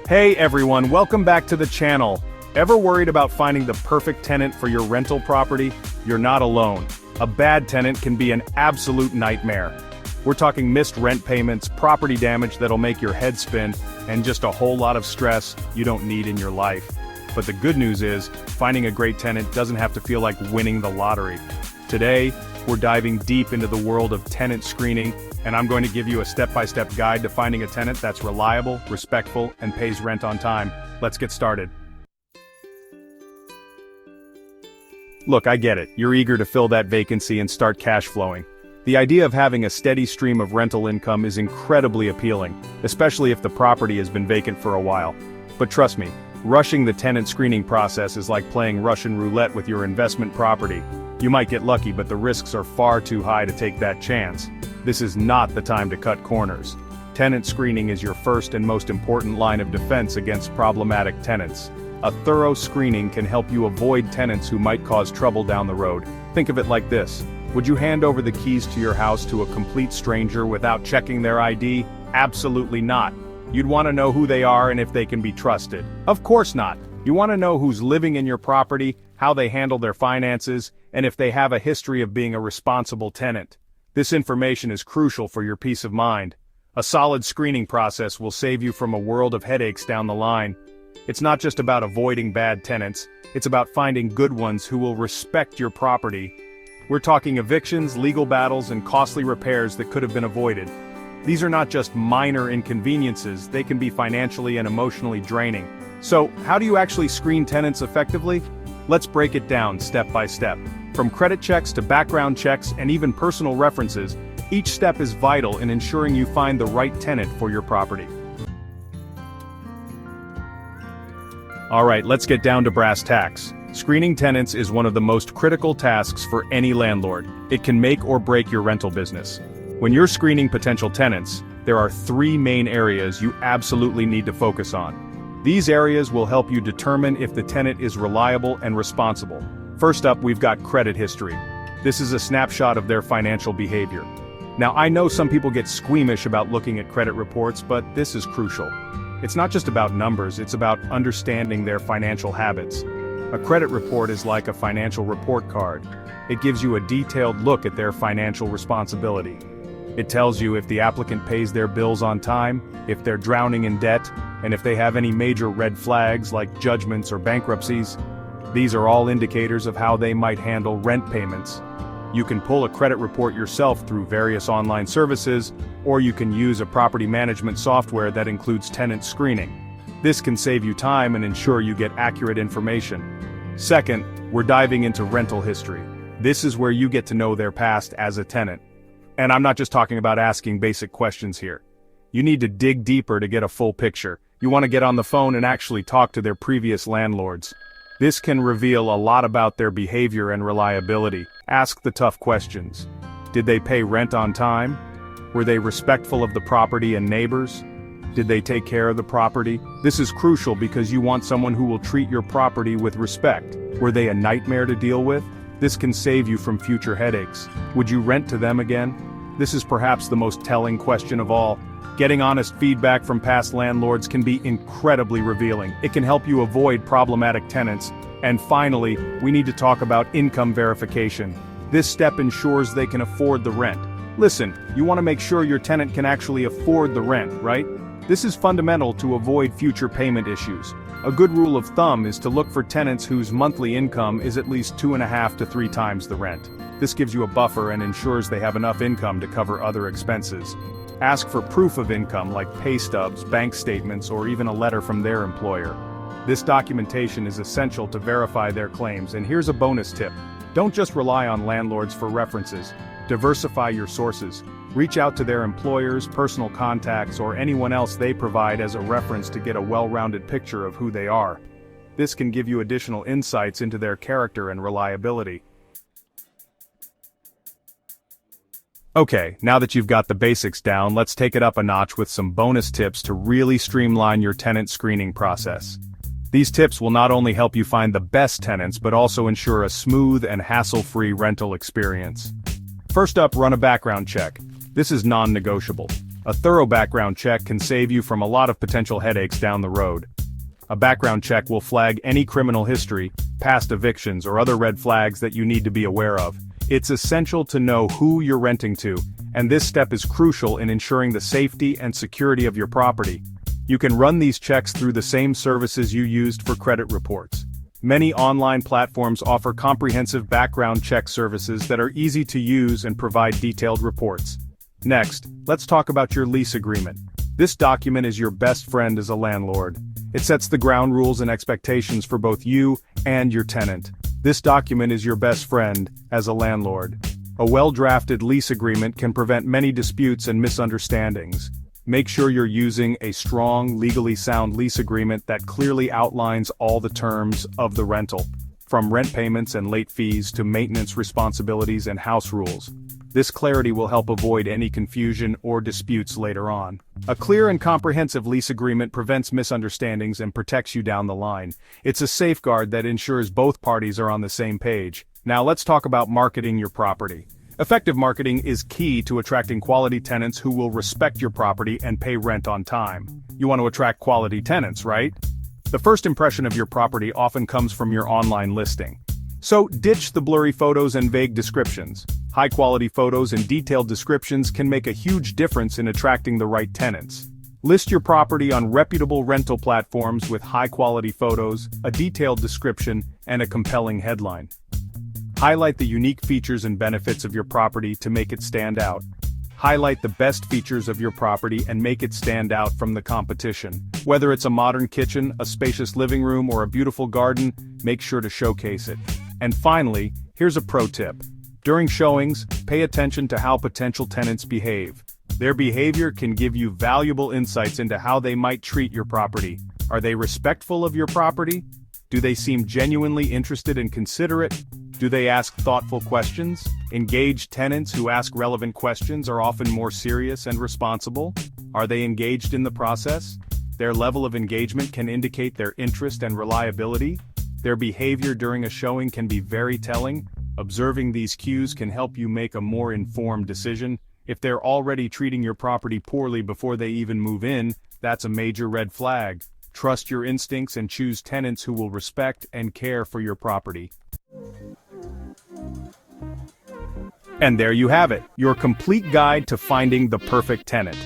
Hey everyone, welcome back to the channel. Ever worried about finding the perfect tenant for your rental property? You're not alone. A bad tenant can be an absolute nightmare. We're talking missed rent payments, property damage that'll make your head spin, and just a whole lot of stress you don't need in your life. But the good news is, finding a great tenant doesn't have to feel like winning the lottery. Today, we're diving deep into the world of tenant screening, and I'm going to give you a step-by-step guide to finding a tenant that's reliable, respectful, and pays rent on time. Let's get started. Look, I get it. You're eager to fill that vacancy and start cash flowing. The idea of having a steady stream of rental income is incredibly appealing, especially if the property has been vacant for a while. But trust me, rushing the tenant screening process is like playing Russian roulette with your investment property. You might get lucky, but the risks are far too high to take that chance. This is not the time to cut corners. Tenant screening is your first and most important line of defense against problematic tenants. A thorough screening can help you avoid tenants who might cause trouble down the road. Think of it like this. Would you hand over the keys to your house to a complete stranger without checking their ID? Absolutely not. You'd want to know who they are and if they can be trusted. Of course not. You want to know who's living in your property, how they handle their finances, and if they have a history of being a responsible tenant. This information is crucial for your peace of mind. A solid screening process will save you from a world of headaches down the line. It's not just about avoiding bad tenants, it's about finding good ones who will respect your property. We're talking evictions, legal battles, and costly repairs that could have been avoided. These are not just minor inconveniences, they can be financially and emotionally draining. So, how do you actually screen tenants effectively? Let's break it down step by step. From credit checks to background checks and even personal references, each step is vital in ensuring you find the right tenant for your property. Alright, let's get down to brass tacks. Screening tenants is one of the most critical tasks for any landlord. It can make or break your rental business. When you're screening potential tenants, there are three main areas you absolutely need to focus on. These areas will help you determine if the tenant is reliable and responsible. First up, we've got credit history. This is a snapshot of their financial behavior. Now, I know some people get squeamish about looking at credit reports, but this is crucial. It's not just about numbers, it's about understanding their financial habits. A credit report is like a financial report card. It gives you a detailed look at their financial responsibility. It tells you if the applicant pays their bills on time, if they're drowning in debt, and if they have any major red flags like judgments or bankruptcies. These are all indicators of how they might handle rent payments. You can pull a credit report yourself through various online services, or you can use a property management software that includes tenant screening. This can save you time and ensure you get accurate information. Second, we're diving into rental history. This is where you get to know their past as a tenant. And I'm not just talking about asking basic questions here. You need to dig deeper to get a full picture. You want to get on the phone and actually talk to their previous landlords. This can reveal a lot about their behavior and reliability. Ask the tough questions. Did they pay rent on time? Were they respectful of the property and neighbors? Did they take care of the property? This is crucial because you want someone who will treat your property with respect. Were they a nightmare to deal with? This can save you from future headaches. Would you rent to them again? This is perhaps the most telling question of all. Getting honest feedback from past landlords can be incredibly revealing. It can help you avoid problematic tenants. And finally, we need to talk about income verification. This step ensures they can afford the rent. Listen, you want to make sure your tenant can actually afford the rent, right? This is fundamental to avoid future payment issues. A good rule of thumb is to look for tenants whose monthly income is at least 2.5 to 3 times the rent. This gives you a buffer and ensures they have enough income to cover other expenses. Ask for proof of income like pay stubs, bank statements, or even a letter from their employer. This documentation is essential to verify their claims, and here's a bonus tip. Don't just rely on landlords for references. Diversify your sources. Reach out to their employers, personal contacts, or anyone else they provide as a reference to get a well-rounded picture of who they are. This can give you additional insights into their character and reliability. Okay, now that you've got the basics down, let's take it up a notch with some bonus tips to really streamline your tenant screening process. These tips will not only help you find the best tenants but also ensure a smooth and hassle-free rental experience. First up, run a background check. This is non-negotiable. A thorough background check can save you from a lot of potential headaches down the road. A background check will flag any criminal history, past evictions, or other red flags that you need to be aware of. It's essential to know who you're renting to, and this step is crucial in ensuring the safety and security of your property. You can run these checks through the same services you used for credit reports. Many online platforms offer comprehensive background check services that are easy to use and provide detailed reports. Next, let's talk about your lease agreement. This document is your best friend as a landlord. It sets the ground rules and expectations for both you and your tenant. This document is your best friend as a landlord. A well-drafted lease agreement can prevent many disputes and misunderstandings. Make sure you're using a strong, legally sound lease agreement that clearly outlines all the terms of the rental, from rent payments and late fees to maintenance responsibilities and house rules. This clarity will help avoid any confusion or disputes later on. A clear and comprehensive lease agreement prevents misunderstandings and protects you down the line. It's a safeguard that ensures both parties are on the same page. Now let's talk about marketing your property. Effective marketing is key to attracting quality tenants who will respect your property and pay rent on time. You want to attract quality tenants, right? The first impression of your property often comes from your online listing. So ditch the blurry photos and vague descriptions. High-quality photos and detailed descriptions can make a huge difference in attracting the right tenants. List your property on reputable rental platforms with high-quality photos, a detailed description, and a compelling headline. Highlight the unique features and benefits of your property to make it stand out. Highlight the best features of your property and make it stand out from the competition. Whether it's a modern kitchen, a spacious living room, or a beautiful garden, make sure to showcase it. And finally, here's a pro tip. During showings, pay attention to how potential tenants behave. Their behavior can give you valuable insights into how they might treat your property. Are they respectful of your property? Do they seem genuinely interested and considerate? Do they ask thoughtful questions? Engaged tenants who ask relevant questions are often more serious and responsible. Are they engaged in the process? Their level of engagement can indicate their interest and reliability. Their behavior during a showing can be very telling. Observing these cues can help you make a more informed decision. If they're already treating your property poorly before they even move in, that's a major red flag. Trust your instincts and choose tenants who will respect and care for your property. And there you have it, your complete guide to finding the perfect tenant.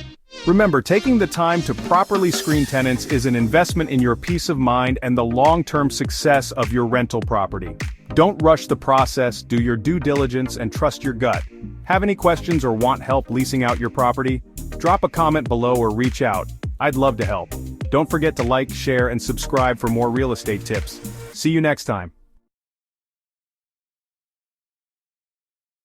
Remember, taking the time to properly screen tenants is an investment in your peace of mind and the long-term success of your rental property. Don't rush the process, do your due diligence, and trust your gut. Have any questions or want help leasing out your property? Drop a comment below or reach out. I'd love to help. Don't forget to like, share, and subscribe for more real estate tips. See you next time.